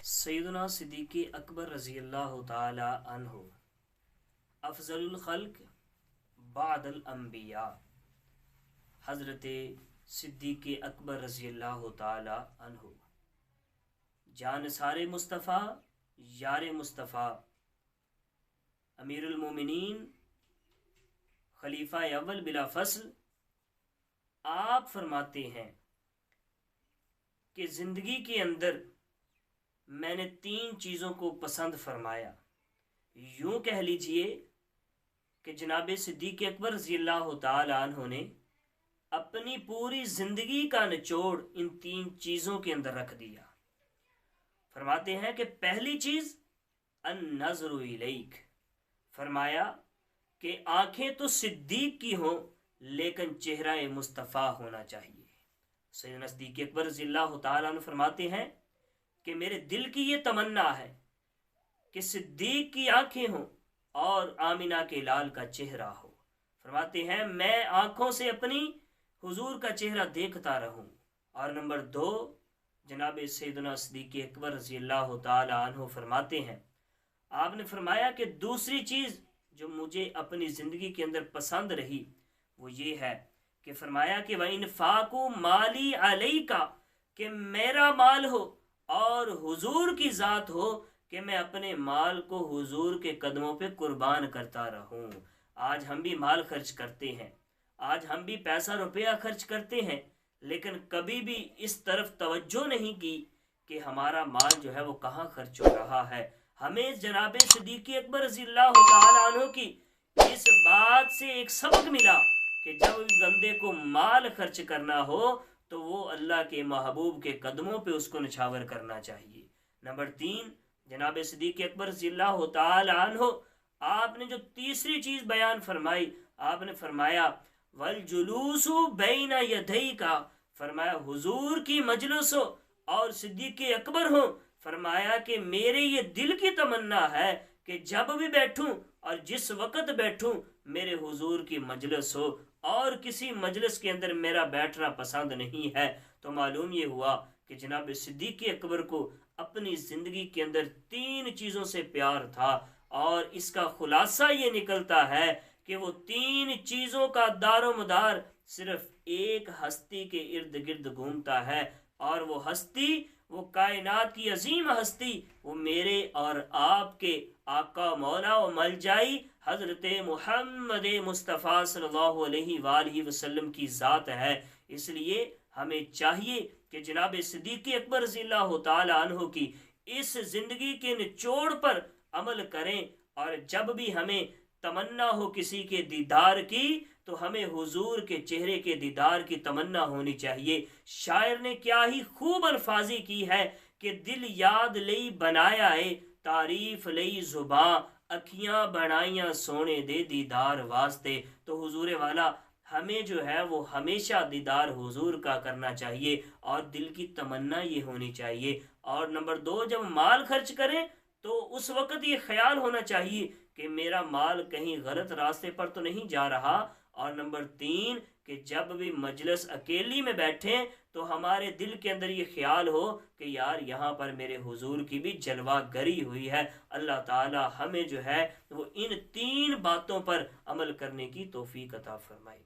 سیدنا صدیق اکبر رضی اللہ تعالی عنہ افضل الخلق بعد الانبیاء۔ حضرت صدیق اکبر رضی اللہ تعالی عنہ جانثار مصطفیٰ، یار مصطفیٰ، امیر المومنین، خلیفہ اول بلا فصل، آپ فرماتے ہیں کہ زندگی کے اندر میں نے 3 چیزوں کو پسند فرمایا۔ یوں کہہ لیجئے کہ جناب صدیق اکبر رضی اللہ تعالی عنہ نے اپنی پوری زندگی کا نچوڑ ان 3 چیزوں کے اندر رکھ دیا۔ فرماتے ہیں کہ پہلی چیز النظر الیک، فرمایا کہ آنکھیں تو صدیق کی ہوں لیکن چہرہ مصطفیٰ ہونا چاہیے۔ سیدنا صدیق اکبر رضی اللہ تعالیٰ عنہ فرماتے ہیں کہ میرے دل کی یہ تمنا ہے کہ صدیق کی آنکھیں ہوں اور آمینہ کے لال کا چہرہ ہو۔ فرماتے ہیں میں آنکھوں سے اپنی حضور کا چہرہ دیکھتا رہوں۔ اور نمبر 2، جناب سیدنا صدیق اکبر رضی اللہ تعالی عنہ فرماتے ہیں، آپ نے فرمایا کہ دوسری چیز جو مجھے اپنی زندگی کے اندر پسند رہی وہ یہ ہے کہ فرمایا کہ وَإِنْفَاقُ مَالِي عَلَيْكَ، کہ میرا مال ہو اور حضور کی ذات ہو کہ میں اپنے مال کو حضور کے قدموں پہ قربان کرتا رہوں۔ آج ہم بھی مال خرچ کرتے ہیں، آج ہم بھی پیسہ روپیہ خرچ کرتے ہیں، لیکن کبھی بھی اس طرف توجہ نہیں کی کہ ہمارا مال جو ہے وہ کہاں خرچ ہو رہا ہے۔ ہمیں جناب صدیق اکبر رضی اللہ تعالی عنہ کی اس بات سے ایک سبق ملا کہ جب بندے کو مال خرچ کرنا ہو تو وہ اللہ کے محبوب کے قدموں پہ اس کو نچھاور کرنا چاہیے۔ نمبر 3، جناب صدیق اکبر رضی اللہ تعالی عنہ آپ نے جو تیسری چیز بیان فرمائی، آپ نے فرمایا والجلوس بین یدیک، فرمایا حضور کی مجلس ہو اور صدیق اکبر ہو، فرمایا کہ میرے یہ دل کی تمنا ہے کہ جب بھی بیٹھوں اور جس وقت بیٹھوں میرے حضور کی مجلس ہو، اور کسی مجلس کے اندر میرا بیٹھنا پسند نہیں ہے۔ تو معلوم یہ ہوا کہ جناب صدیق اکبر کو اپنی زندگی کے اندر 3 چیزوں سے پیار تھا، اور اس کا خلاصہ یہ نکلتا ہے کہ وہ 3 چیزوں کا دار و مدار صرف ایک ہستی کے ارد گرد گھومتا ہے، اور وہ ہستی، وہ کائنات کی عظیم ہستی، وہ میرے اور آپ کے آقا مولا و ملجائی حضرت محمد مصطفیٰ صلی اللہ علیہ وآلہ وسلم کی ذات ہے۔ اس لیے ہمیں چاہیے کہ جناب صدیق اکبر رضی اللہ تعالی عنہ کی اس زندگی کے نچوڑ پر عمل کریں، اور جب بھی ہمیں تمنا ہو کسی کے دیدار کی تو ہمیں حضور کے چہرے کے دیدار کی تمنا ہونی چاہیے۔ شاعر نے کیا ہی خوب الفاظی کی ہے کہ دل یاد لئی بنایا ہے، تعریف لئی زباں، اکھیاں بنائیاں سونے دے دیدار واسطے۔ تو حضور والا ہمیں جو ہے وہ ہمیشہ دیدار حضور کا کرنا چاہیے، اور دل کی تمنا یہ ہونی چاہیے۔ اور نمبر 2، جب مال خرچ کریں تو اس وقت یہ خیال ہونا چاہیے کہ میرا مال کہیں غلط راستے پر تو نہیں جا رہا۔ اور نمبر 3، کہ جب بھی مجلس اکیلی میں بیٹھیں تو ہمارے دل کے اندر یہ خیال ہو کہ یار یہاں پر میرے حضور کی بھی جلوہ گری ہوئی ہے۔ اللہ تعالی ہمیں جو ہے وہ ان 3 باتوں پر عمل کرنے کی توفیق عطا فرمائے۔